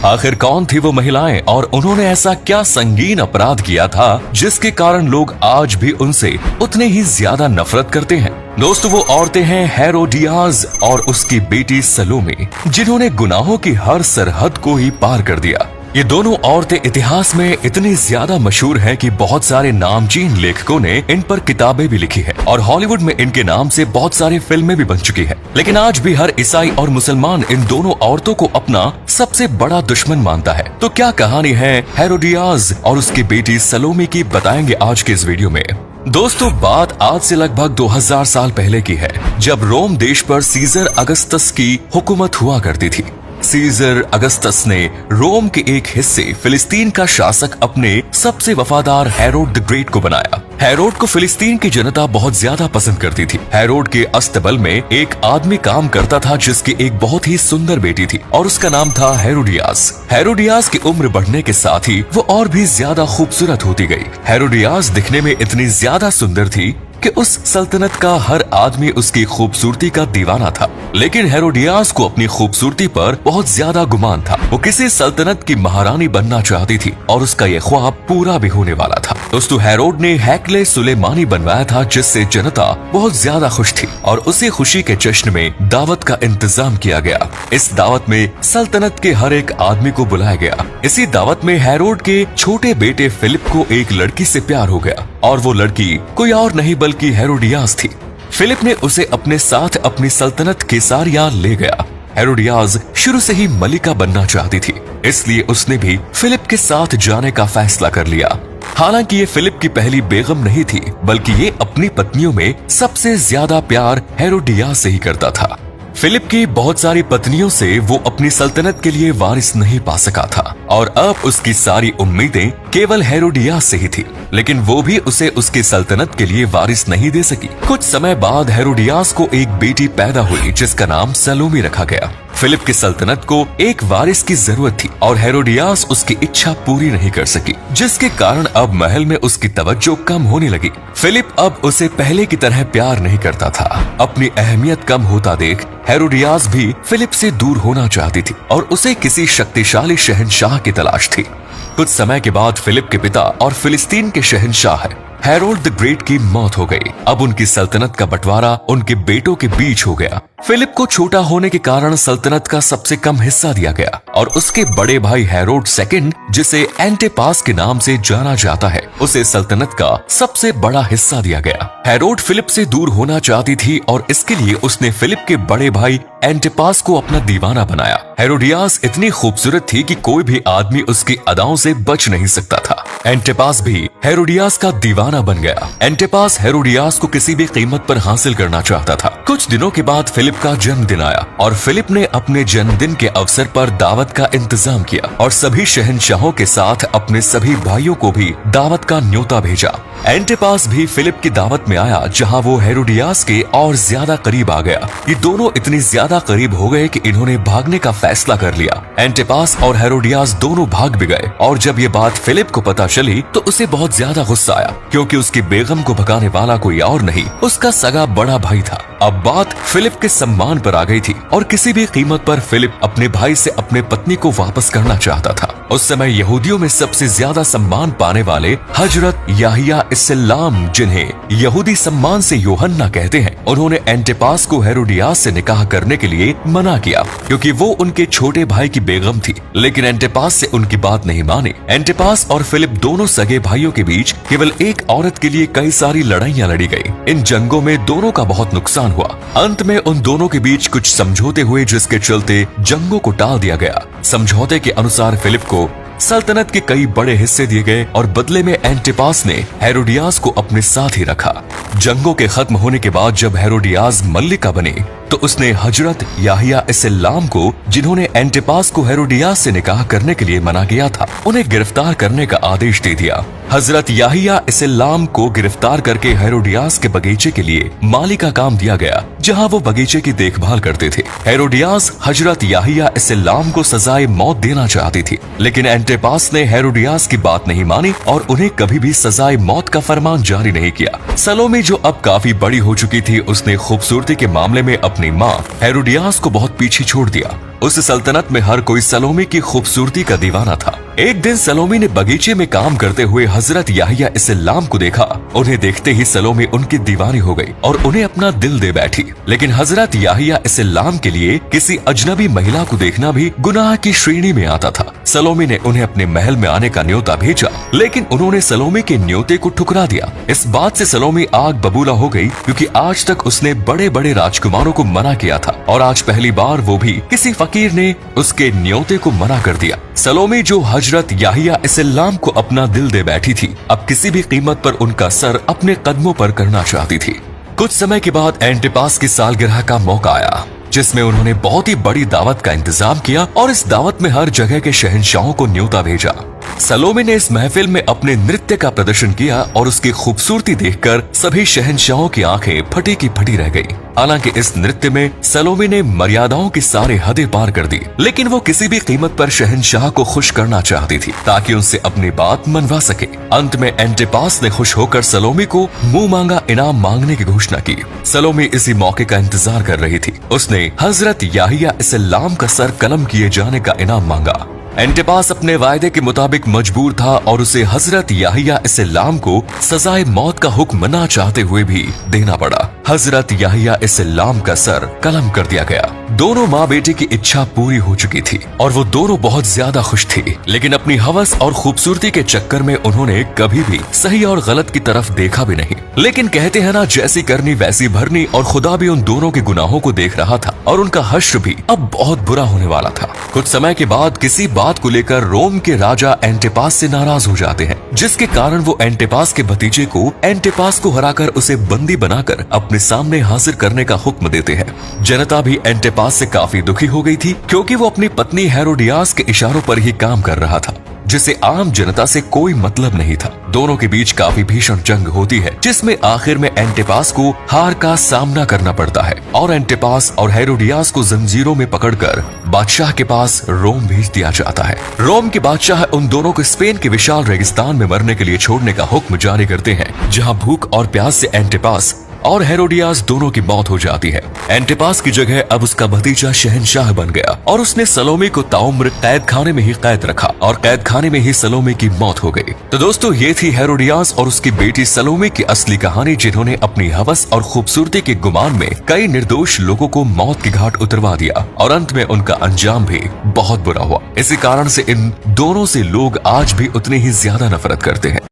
आखिर कौन थी वो महिलाएं और उन्होंने ऐसा क्या संगीन अपराध किया था जिसके कारण लोग आज भी उनसे उतने ही ज्यादा नफरत करते हैं। दोस्तों, वो औरतें हैं हेरोडियास और उसकी बेटी सलोमी, जिन्होंने गुनाहों की हर सरहद को ही पार कर दिया। ये दोनों औरतें इतिहास में इतनी ज्यादा मशहूर हैं कि बहुत सारे नामचीन लेखकों ने इन पर किताबें भी लिखी है और हॉलीवुड में इनके नाम से बहुत सारी फिल्में भी बन चुकी है। लेकिन आज भी हर ईसाई और मुसलमान इन दोनों औरतों को अपना सबसे बड़ा दुश्मन मानता है। तो क्या कहानी है हेरोडियास और उसकी बेटी सलोमी की, बताएंगे आज के इस वीडियो में। दोस्तों, बात आज से लगभग 2000 साल पहले की है, जब रोम देश पर सीजर अगस्तस की हुकूमत हुआ करती थी। सीजर अगस्तस ने रोम के एक हिस्से फिलिस्तीन का शासक अपने सबसे वफादार हेरोड द ग्रेट को बनाया। हेरोड को फिलिस्तीन की जनता बहुत ज्यादा पसंद करती थी। हेरोड के अस्तबल में एक आदमी काम करता था जिसकी एक बहुत ही सुंदर बेटी थी और उसका नाम था हेरोडियास। हेरोडियास की उम्र बढ़ने के साथ ही वो और भी ज्यादा खूबसूरत होती गई। हेरोडियास दिखने में इतनी ज्यादा सुंदर थी कि उस सल्तनत का हर आदमी उसकी खूबसूरती का दीवाना था। लेकिन हेरोडियास को अपनी खूबसूरती पर बहुत ज्यादा गुमान था। वो किसी सल्तनत की महारानी बनना चाहती थी और उसका ये ख्वाब पूरा भी होने वाला था। दोस्तों, हेरोड ने हैकले सुलेमानी बनवाया था, जिससे जनता बहुत ज्यादा खुश थी और उसी खुशी के जश्न में दावत का इंतजाम किया गया। इस दावत में सल्तनत के हर एक आदमी को बुलाया गया। इसी दावत में हेरोड के छोटे बेटे फिलिप को एक लड़की से प्यार हो गया और वो लड़की कोई और नहीं बल्कि हेरोडियास थी। फिलिप ने उसे अपने साथ अपनी सल्तनत कैसारिया ले गया। हेरोडियास शुरू से ही मलिका बनना चाहती थी, इसलिए उसने भी फिलिप के साथ जाने का फैसला कर लिया। हालांकि ये फिलिप की पहली बेगम नहीं थी, बल्कि ये अपनी पत्नियों में सबसे ज्यादा प्यार हेरोडियास से ही करता था। फिलिप की बहुत सारी पत्नियों से वो अपनी सल्तनत के लिए वारिस नहीं पा सका था और अब उसकी सारी उम्मीदें केवल हेरोडियास से ही थी। लेकिन वो भी उसे उसकी सल्तनत के लिए वारिस नहीं दे सकी। कुछ समय बाद हेरोडियास को एक बेटी पैदा हुई जिसका नाम सलोमी रखा गया। फिलिप की सल्तनत को एक वारिस की जरूरत थी और हेरोडियास उसकी इच्छा पूरी नहीं कर सकी, जिसके कारण अब महल में उसकी तवज्जो कम होने लगी। फिलिप अब उसे पहले की तरह प्यार नहीं करता था। अपनी अहमियत कम होता देख हेरोडियास भी फिलिप से दूर होना चाहती थी और उसे किसी शक्तिशाली शहंशाह की तलाश थी। कुछ समय के बाद फिलिप के पिता और फिलिस्तीन के शहंशाह हेरोड द ग्रेट की मौत हो गई। अब उनकी सल्तनत का बंटवारा उनके बेटों के बीच हो गया। फिलिप को छोटा होने के कारण सल्तनत का सबसे कम हिस्सा दिया गया और उसके बड़े भाई हेरोड सेकंड, जिसे एंटिपास के नाम से जाना जाता है, उसे सल्तनत का सबसे बड़ा हिस्सा दिया गया। हेरोड फिलिप से दूर होना चाहती थी और इसके लिए उसने फिलिप के बड़े भाई एंटिपास को अपना दीवाना बनाया। हेरोडियास इतनी खूबसूरत थी कि कोई भी आदमी उसकी अदाओं से बच नहीं सकता था। एंटिपास भी हेरोडियास का दीवाना बन गया। एंटिपास हेरोडियास को किसी भी कीमत पर हासिल करना चाहता था। कुछ दिनों के बाद फिलिप का जन्मदिन आया और फिलिप ने अपने जन्मदिन के अवसर पर दावत का इंतजाम किया और सभी शहंशाहों के साथ अपने सभी भाइयों को भी दावत का न्योता भेजा। एंटिपास भी फिलिप की दावत में आया, जहां वो हेरोडियास के और ज्यादा करीब आ गया। ये दोनों इतनी ज्यादा करीब हो गए कि इन्होंने भागने का फैसला कर लिया। एंटिपास और हेरोडियास दोनों भाग भी गए और जब ये बात फिलिप को पता चली तो उसे बहुत ज्यादा गुस्सा आया, क्योंकि उसकी बेगम को भगाने वाला कोई और नहीं, उसका सगा बड़ा भाई था। अब बात फिलिप के सम्मान पर आ गई थी और किसी भी कीमत पर फिलिप अपने भाई से अपने पत्नी को वापस करना चाहता था। उस समय यहूदियों में सबसे ज्यादा सम्मान पाने वाले हजरत याहिया इस्लाम, जिन्हें यहूदी सम्मान से यूहन्ना कहते हैं, उन्होंने एंटिपास को हेरोडियास से निकाह करने के लिए मना किया, क्योंकि वो उनके छोटे भाई की बेगम थी। लेकिन एंटिपास से उनकी बात नहीं मानी। एंटिपास और फिलिप दोनों सगे भाइयों के बीच केवल एक औरत के लिए कई सारी लड़ाइयाँ लड़ी गई। इन जंगों में दोनों का बहुत नुकसान हुआ। अंत में उन दोनों के बीच कुछ समझौते हुए, जिसके चलते जंगों को टाल दिया गया। समझौते के अनुसार फिलिप को सल्तनत के कई बड़े हिस्से दिए गए और बदले में एंटिपास ने हेरोडियास को अपने साथ ही रखा। जंगों के खत्म होने के बाद जब हेरोडियास मल्लिका बनी तो उसने हजरत याहिया इस्लाम को, जिन्होंने एंटिपास को हेरोडियास से निकाह करने के लिए मना किया था, उन्हें गिरफ्तार करने का आदेश दे दिया। हजरत याहिया इस्लाम को गिरफ्तार करके हेरोडियास के बगीचे के लिए माली का काम दिया गया, जहां वो बगीचे की देखभाल करते थे। हेरोडियास हजरत याहिया इस्लाम को सजाए मौत देना चाहती थी, लेकिन एंटिपास ने हेरोडियास की बात नहीं मानी और उन्हें कभी भी सजाए मौत का फरमान जारी नहीं किया। सलोमी, जो अब काफी बड़ी हो चुकी थी, उसने खूबसूरती के मामले में अपनी माँ हेरोडियास को बहुत पीछे छोड़ दिया। उस सल्तनत में हर कोई सलोमी की खूबसूरती का दीवाना था। एक दिन सलोमी ने बगीचे में काम करते हुए हजरत याहिया इस्लाम को देखा। उन्हें देखते ही सलोमी उनकी दीवानी हो गई और उन्हें अपना दिल दे बैठी। लेकिन हजरत याहिया इस्लाम के लिए किसी अजनबी महिला को देखना भी गुनाह की श्रेणी में आता था। सलोमी ने उन्हें अपने महल में आने का न्योता भेजा, लेकिन उन्होंने सलोमी के न्योते को ठुकरा दिया। इस बात से सलोमी आग बबूला हो गई, क्योंकि आज तक उसने बड़े बड़े राजकुमारों को मना किया था और आज पहली बार वो भी किसी फकीर ने उसके न्योते को मना कर दिया। सलोमी जो हजरत याहिया इस्लाम को अपना दिल दे बैठी थी, अब किसी भी कीमत पर उनका सर अपने कदमों पर करना चाहती थी। कुछ समय के बाद एंटिपास की सालगिरह का मौका आया, जिसमें उन्होंने बहुत ही बड़ी दावत का इंतजाम किया और इस दावत में हर जगह के शहंशाहों को न्योता भेजा। सलोमी ने इस महफिल में अपने नृत्य का प्रदर्शन किया और उसकी खूबसूरती देखकर सभी शहंशाहों की आंखें फटी की फटी रह गई। हालांकि इस नृत्य में सलोमी ने मर्यादाओं की सारी हदें पार कर दी, लेकिन वो किसी भी कीमत पर शहंशाह को खुश करना चाहती थी ताकि उनसे अपनी बात मनवा सके। अंत में एंटिपास ने खुश होकर सलोमी को मुंह मांगा इनाम मांगने की घोषणा की। सलोमी इसी मौके का इंतजार कर रही थी। उसने हजरत याहिया इस्लाम का सर कलम किए जाने का इनाम मांगा। एंटिपास अपने वायदे के मुताबिक मजबूर था और उसे हजरत याहिया इस्लाम को सजाए मौत का हुक्म ना चाहते हुए भी देना पड़ा। हजरत याहिया इस्लाम का सर कलम कर दिया गया। दोनों माँ बेटे की इच्छा पूरी हो चुकी थी और वो दोनों बहुत ज्यादा खुश थी, लेकिन अपनी हवस और खूबसूरती के चक्कर में उन्होंने कभी भी सही और गलत की तरफ देखा भी नहीं। लेकिन कहते हैं ना, जैसी करनी वैसी भरनी, और खुदा भी उन दोनों के गुनाहों को देख रहा था और उनका हश्र भी अब बहुत बुरा होने वाला था। कुछ समय के बाद किसी बात को लेकर रोम के राजा एंटिपास से नाराज हो जाते हैं, जिसके कारण वो एंटिपास के भतीजे को एंटिपास को हराकर उसे बंदी बनाकर अपने सामने हाजिर करने का हुक्म देते हैं। जनता भी एंटिपास से काफी दुखी हो गई थी, क्योंकि वो अपनी पत्नी हेरोडियास के इशारों पर ही काम कर रहा था, जिसे आम जनता से कोई मतलब नहीं था। दोनों के बीच काफी भीषण जंग होती है, जिसमें आखिर में एंटिपास को हार का सामना करना पड़ता है और एंटिपास और हेरोडियास को जंजीरों में पकड़कर बादशाह के पास रोम भेज दिया जाता है। रोम के बादशाह उन दोनों को स्पेन के विशाल रेगिस्तान में मरने के लिए छोड़ने का हुक्म जारी करते हैं, जहाँ भूख और प्यास से एंटिपास और हेरोडियास दोनों की मौत हो जाती है। एंटिपास की जगह अब उसका भतीजा शहंशाह बन गया और उसने सलोमी को ताउम्र कैद खाने में ही कैद रखा और कैद खाने में ही सलोमी की मौत हो गई। तो दोस्तों, ये थी हेरोडियास और उसकी बेटी सलोमी की असली कहानी, जिन्होंने अपनी हवस और खूबसूरती के गुमान में कई निर्दोष लोगों को मौत की घाट उतरवा दिया और अंत में उनका अंजाम भी बहुत बुरा हुआ। इसी कारण से इन दोनों से लोग आज भी उतनी ही ज्यादा नफरत करते हैं।